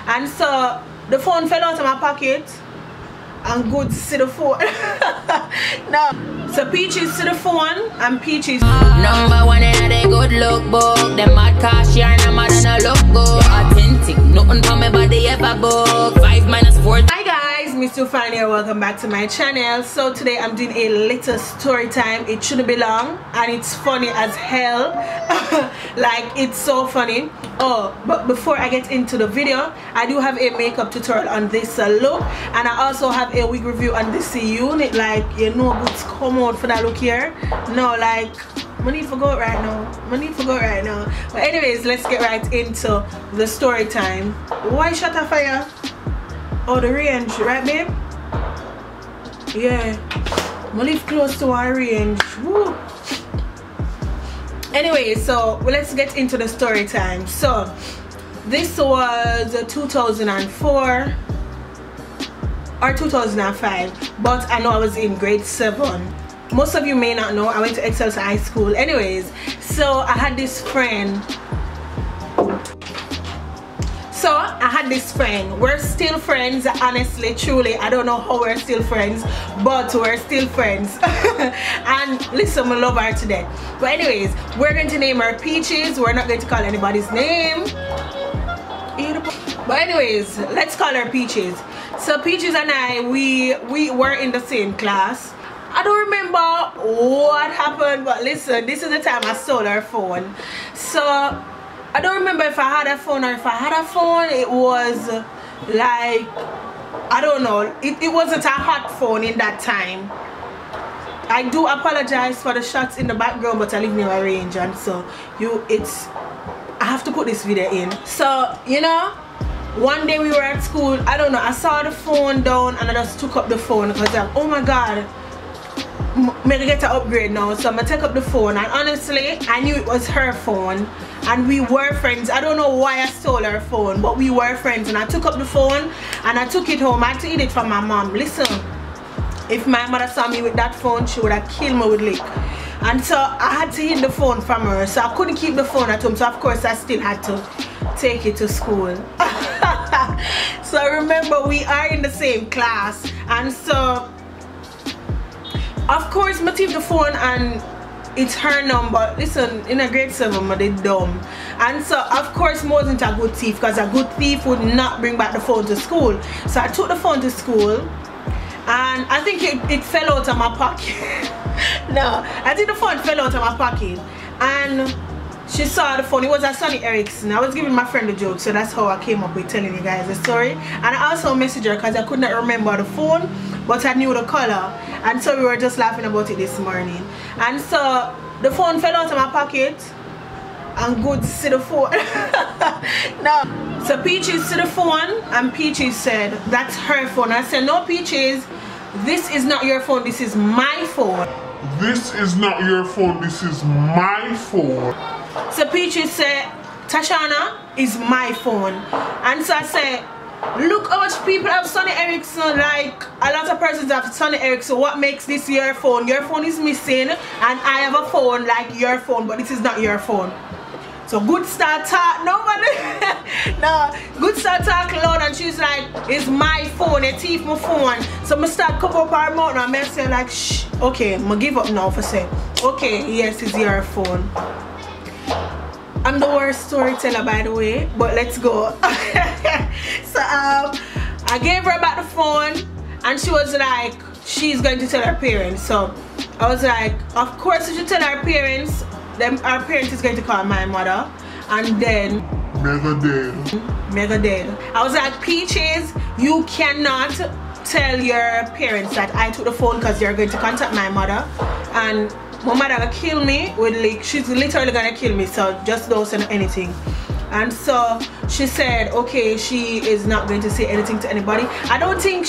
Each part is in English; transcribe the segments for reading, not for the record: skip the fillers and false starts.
and so the phone fell out of my pocket and good see the phone. No, so Peaches see the phone and Peaches number one in a good look book. Them mad cash yarn and mad and a look good. Authentic, nothing for me body ever book. 5 minus 4. Hi guys, Mstoofine here, welcome back to my channel. So today I'm doing a little story time. It shouldn't be long and it's funny as hell. Like, it's so funny. Oh, but before I get into the video, I do have a makeup tutorial on this look, and I also have a wig review on this unit. Like, you know, boots come out for that look here. No, like, I need to go right now. But anyways, let's get right into the story time. Why shut a fire? Oh, the range, right babe? Yeah, I live close to our range. Woo. Anyway, so let's get into the story time. So this was 2004 or 2005, but I know I was in grade 7. Most of you may not know, I went to Excelsior High School. Anyways, so I had this friend. We're still friends, honestly, truly. I don't know how we're still friends, but we're still friends. And listen, I love her to death. But anyways, we're going to name her Peaches. We're not going to call anybody's name. But anyways, let's call her Peaches. So Peaches and I, we were in the same class. I don't remember what happened, but listen, this is the time I stole her phone. So I don't remember if I had a phone or if I had a phone. It was like, I don't know, it wasn't a hot phone in that time. I do apologize for the shots in the background, but I live near a range, and so I have to put this video in. So, you know, one day we were at school, I don't know, I saw the phone down and I just took up the phone because I'm like, oh my god, I'm gonna get an upgrade now. So I'm gonna take up the phone, and honestly I knew it was her phone and we were friends. I don't know why I stole her phone, but we were friends, and I took up the phone and I took it home. I had to eat it from my mom. Listen, if my mother saw me with that phone, she would have killed me with lick. And so I had to hid the phone from her, so I couldn't keep the phone at home, so of course I still had to take it to school. So remember, we are in the same class, and so of course I took the phone and it's her number. Listen, in a grade 7 I did dumb, and so of course I wasn't a good thief, because a good thief would not bring back the phone to school. So I took the phone to school and I think it fell out of my pocket. No, I think the phone fell out of my pocket and she saw the phone. It was a Sony Ericsson. I was giving my friend a joke, so that's how I came up with telling you guys the story. And I also messaged her because I could not remember the phone, but I knew the color, and so we were just laughing about it this morning. And so the phone fell out of my pocket and good see the phone. No, so Peaches see the phone and Peaches said that's her phone. I said, no Peaches, this is not your phone, this is my phone. This is not your phone, this is my phone. So Peaches said, Tashana, is my phone. And so I said, look how much people have Sony Ericsson. Like, a lot of persons have Sony Ericsson. What makes this your phone? Your phone is missing, and I have a phone like your phone, but this is not your phone. So good start talk, nobody. No, good start talk loud, and she's like, it's my phone, a thief my phone. So I start cover up her mouth and I say like, shh, okay, I'm give up now for say, okay, yes, it's your phone. I'm the worst storyteller, by the way, but let's go. So I gave her back the phone and she was like, she's going to tell her parents. So I was like, of course you should tell her parents. Then our parents is going to call my mother, and then mega dead. I was like, Peaches, you cannot tell your parents that I took the phone, because you're going to contact my mother, and my mother gonna kill me with like, she's literally gonna kill me, so just don't say anything. And so she said, okay, she is not going to say anything to anybody. I don't think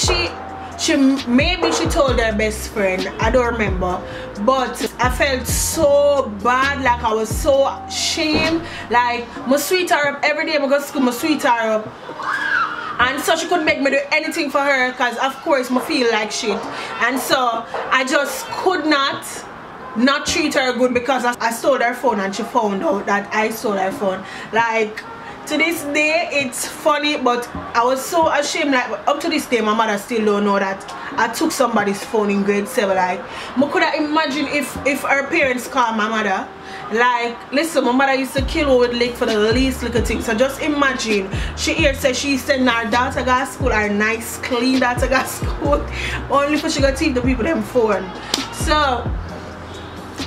maybe she told her best friend, I don't remember, but I felt so bad, like I was so ashamed. Like, I sweet her up every day, I go to school, I sweet her up, and so she couldn't make me do anything for her, because of course I feel like shit. And so I just could not treat her good, because I stole her phone and she found out that I stole her phone. Like, To this day it's funny, but I was so ashamed. Like up to this day my mother still don't know that I took somebody's phone in grade 7. Like I could imagine if her parents call my mother. Like listen, my mother used to kill her with lick for the least little thing. So just imagine she here says she sending her daughter to school, her nice clean daughter to school, only for she got to take the people them phone. So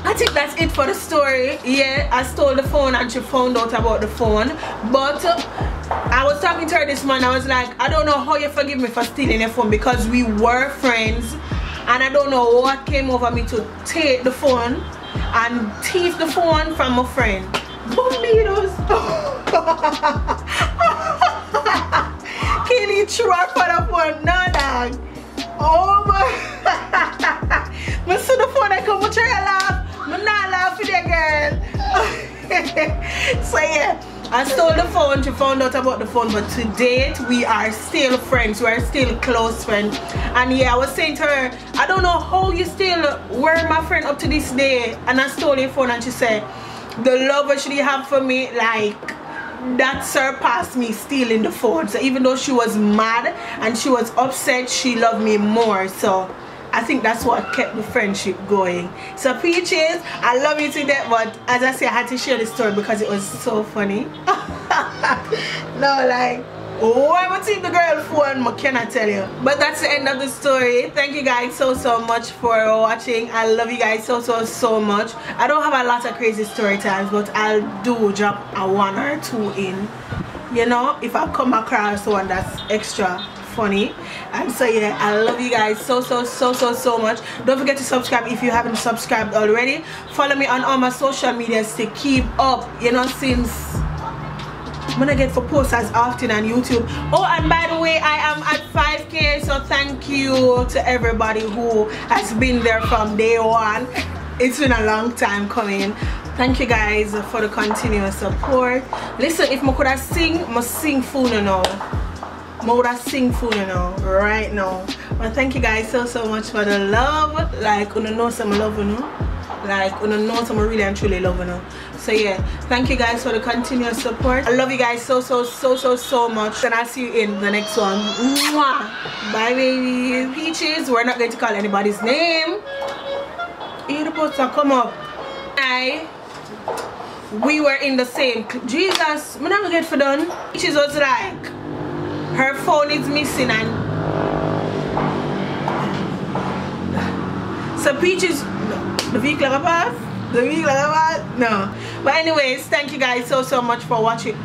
I think that's it for the story. Yeah, I stole the phone and she found out about the phone. But I was talking to her this morning. I was like, I don't know how you forgive me for stealing your phone, because we were friends and I don't know what came over me to take the phone and thief the phone from my friend. Bombitos. Kelly threw her for the phone. No, dog. Oh my. I see the phone, I come try to laugh. I'm not laughing there, girl. So yeah, I stole the phone. She found out about the phone, but to date we are still friends. We are still close friends. And yeah, I was saying to her, I don't know how you still were my friend up to this day and I stole your phone. And she said the love that she have for me, like that surpassed me stealing the phone. So even though she was mad and she was upset, she loved me more. So I think that's what kept the friendship going. So Peaches, I love you to death, but as I say, I had to share the story because it was so funny. No, like, oh, I would take the girl phone, I cannot tell you. But that's the end of the story. Thank you guys so much for watching. I love you guys so much. I don't have a lot of crazy story times, but I'll do drop a 1 or 2 in, you know, if I come across one that's extra funny. And so yeah, I love you guys so much. Don't forget to subscribe if you haven't subscribed already. Follow me on all my social medias to keep up, you know, since I'm gonna get for posts as often on YouTube. Oh, and by the way, I am at 5K, so thank you to everybody who has been there from day one. It's been a long time coming. Thank you guys for the continuous support. Listen, if I could have sing, I must sing full now. I sing full now, right now. But thank you guys so much for the love. Like, you know some love, you know. Like, you know some really and truly love, you know. So yeah, thank you guys for the continuous support. I love you guys so much. And I'll see you in the next one. Mwah. Bye baby. Peaches, we're not going to call anybody's name. Here the poster come up. We were in the same. Jesus, I'm not gonna get for done. Peaches was like, her phone is missing and so Peaches, the vehicle pass? The vehicle pass? No. But anyways, thank you guys so much for watching.